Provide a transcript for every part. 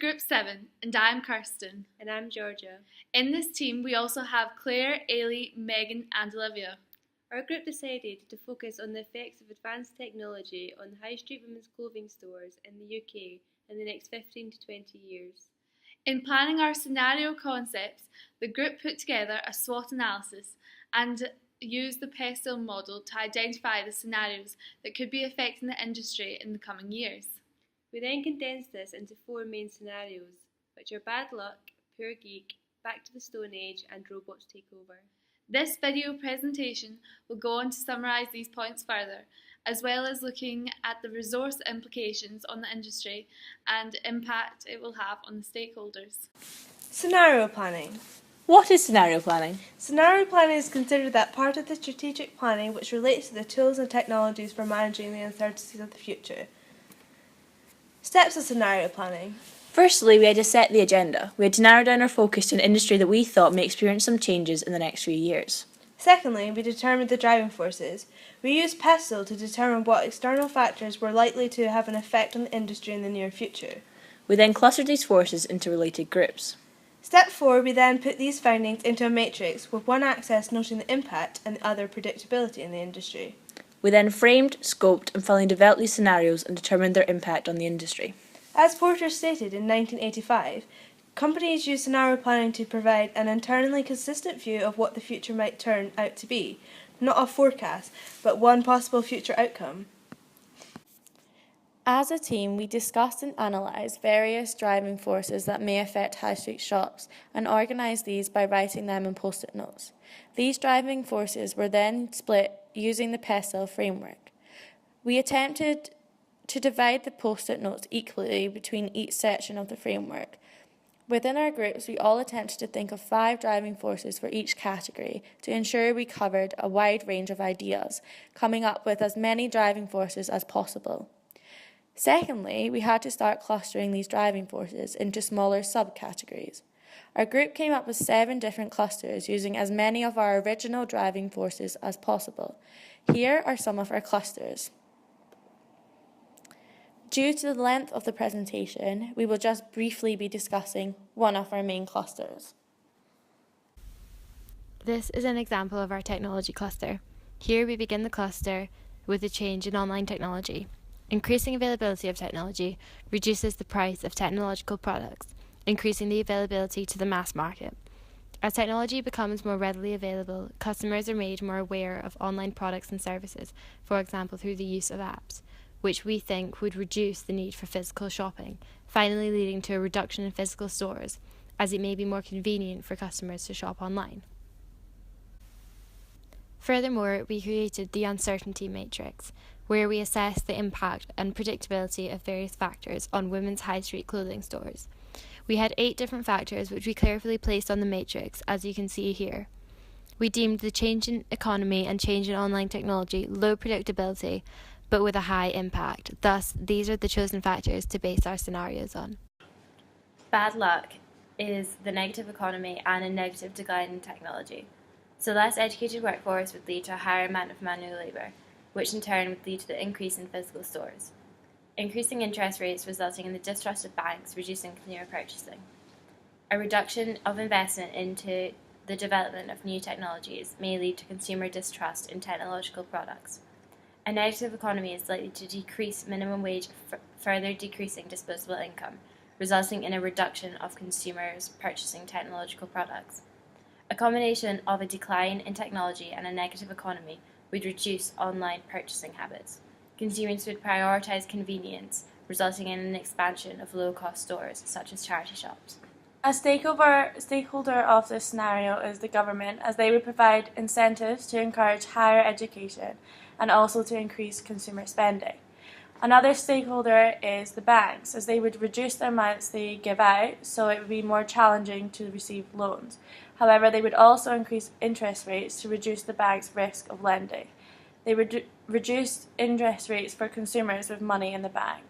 Group 7, and I'm Kirsten. And I'm Georgia. In this team, we also have Claire, Ailey, Megan, and Olivia. Our group decided to focus on the effects of advanced technology on high street women's clothing stores in the UK in the next 15 to 20 years. In planning our scenario concepts, the group put together a SWOT analysis and used the PESTEL model to identify the scenarios that could be affecting the industry in the coming years. We then condensed this into 4 main scenarios, which are bad luck, poor geek, back to the Stone Age, and robots take over. This video presentation will go on to summarise these points further, as well as looking at the resource implications on the industry and impact it will have on the stakeholders. Scenario planning. What is scenario planning? Scenario planning is considered that part of the strategic planning which relates to the tools and technologies for managing the uncertainties of the future. Steps of scenario planning. Firstly, we had to set the agenda. We had to narrow down our focus to an industry that we thought may experience some changes in the next few years. Secondly, we determined the driving forces. We used PESTEL to determine what external factors were likely to have an effect on the industry in the near future. We then clustered these forces into related groups. Step 4, we then put these findings into a matrix, with one axis noting the impact and the other predictability in the industry. We then framed, scoped, and finally developed these scenarios and determined their impact on the industry. As Porter stated in 1985, companies use scenario planning to provide an internally consistent view of what the future might turn out to be, not a forecast, but one possible future outcome. As a team, we discussed and analysed various driving forces that may affect high street shops and organised these by writing them in post-it notes. These driving forces were then split using the PESTEL framework. We attempted to divide the post-it notes equally between each section of the framework. Within our groups, we all attempted to think of 5 driving forces for each category to ensure we covered a wide range of ideas, coming up with as many driving forces as possible. Secondly, we had to start clustering these driving forces into smaller subcategories. Our group came up with 7 different clusters using as many of our original driving forces as possible. Here are some of our clusters. Due to the length of the presentation, we will just briefly be discussing one of our main clusters. This is an example of our technology cluster. Here we begin the cluster with a change in online technology. Increasing availability of technology reduces the price of technological products, increasing the availability to the mass market. As technology becomes more readily available, customers are made more aware of online products and services, for example through the use of apps, which we think would reduce the need for physical shopping, finally leading to a reduction in physical stores, as it may be more convenient for customers to shop online. Furthermore, we created the uncertainty matrix, where we assess the impact and predictability of various factors on women's high street clothing stores. We had 8 different factors which we carefully placed on the matrix, as you can see here. We deemed the change in economy and change in online technology low predictability, but with a high impact. Thus, these are the chosen factors to base our scenarios on. Bad luck is the negative economy and a negative decline in technology. So less educated workforce would lead to a higher amount of manual labour, which in turn would lead to the increase in physical stores. Increasing interest rates resulting in the distrust of banks, reducing consumer purchasing. A reduction of investment into the development of new technologies may lead to consumer distrust in technological products. A negative economy is likely to decrease minimum wage, further decreasing disposable income, resulting in a reduction of consumers purchasing technological products. A combination of a decline in technology and a negative economy would reduce online purchasing habits. Consumers would prioritise convenience, resulting in an expansion of low-cost stores, such as charity shops. A stakeholder of this scenario is the government, as they would provide incentives to encourage higher education and also to increase consumer spending. Another stakeholder is the banks, as they would reduce the amounts they give out, so it would be more challenging to receive loans. However, they would also increase interest rates to reduce the bank's risk of lending. They would reduce interest rates for consumers with money in the bank.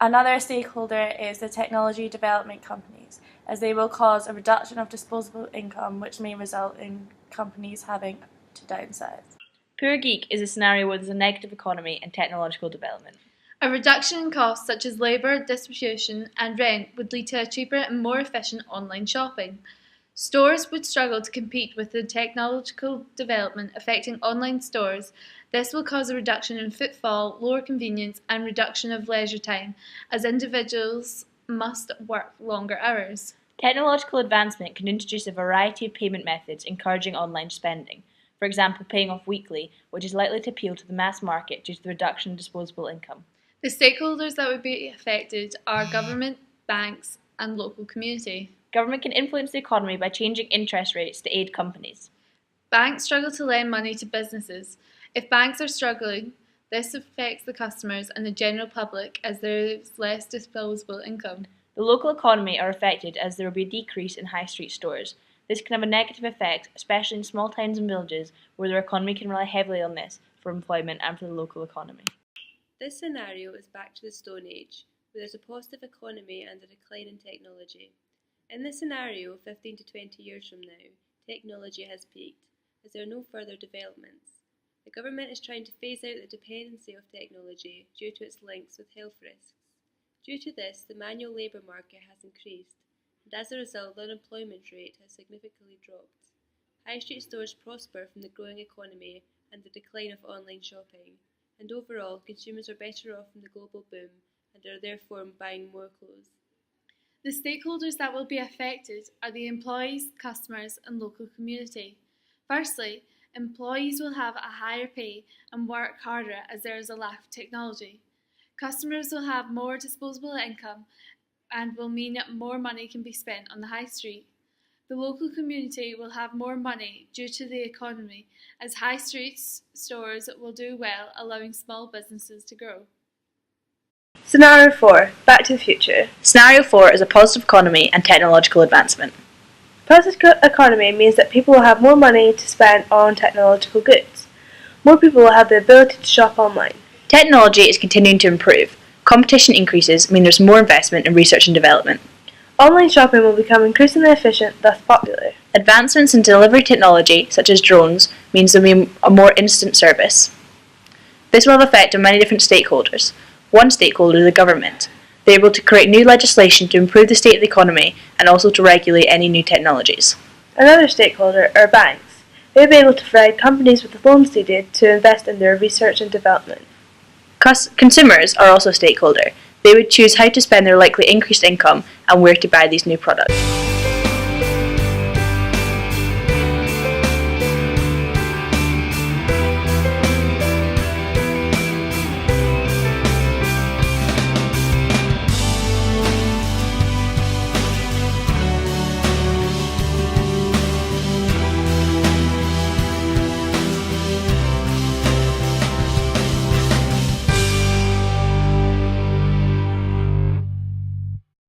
Another stakeholder is the technology development companies, as they will cause a reduction of disposable income, which may result in companies having to downsize. Poor geek is a scenario where there's a negative economy and technological development. A reduction in costs such as labour, distribution and rent would lead to a cheaper and more efficient online shopping. Stores would struggle to compete with the technological development affecting online stores. This will cause a reduction in footfall, lower convenience and reduction of leisure time, as individuals must work longer hours. Technological advancement can introduce a variety of payment methods encouraging online spending. For example, paying off weekly, which is likely to appeal to the mass market due to the reduction in disposable income. The stakeholders that would be affected are government, banks and local community. Government can influence the economy by changing interest rates to aid companies. Banks struggle to lend money to businesses. If banks are struggling, this affects the customers and the general public as there is less disposable income. The local economy are affected as there will be a decrease in high street stores. This can have a negative effect, especially in small towns and villages where their economy can rely heavily on this for employment and for the local economy. This scenario is back to the Stone Age, where there's a positive economy and a decline in technology. In this scenario, 15 to 20 years from now, technology has peaked, as there are no further developments. The government is trying to phase out the dependency of technology due to its links with health risks. Due to this, the manual labour market has increased, and as a result, the unemployment rate has significantly dropped. High street stores prosper from the growing economy and the decline of online shopping, and overall, consumers are better off from the global boom and are therefore buying more clothes. The stakeholders that will be affected are the employees, customers and local community. Firstly, employees will have a higher pay and work harder as there is a lack of technology. Customers will have more disposable income and will mean that more money can be spent on the high street. The local community will have more money due to the economy, as high street stores will do well, allowing small businesses to grow. Scenario 4. Back to the future. Scenario 4 is a positive economy and technological advancement. Positive economy means that people will have more money to spend on technological goods. More people will have the ability to shop online. Technology is continuing to improve. Competition increases, meaning there's more investment in research and development. Online shopping will become increasingly efficient, thus popular. Advancements in delivery technology, such as drones, means there will be a more instant service. This will have effect on many different stakeholders. One stakeholder is the government. They are able to create new legislation to improve the state of the economy and also to regulate any new technologies. Another stakeholder are banks. They will be able to provide companies with the loans needed to invest in their research and development. Consumers are also a stakeholder. They would choose how to spend their likely increased income and where to buy these new products.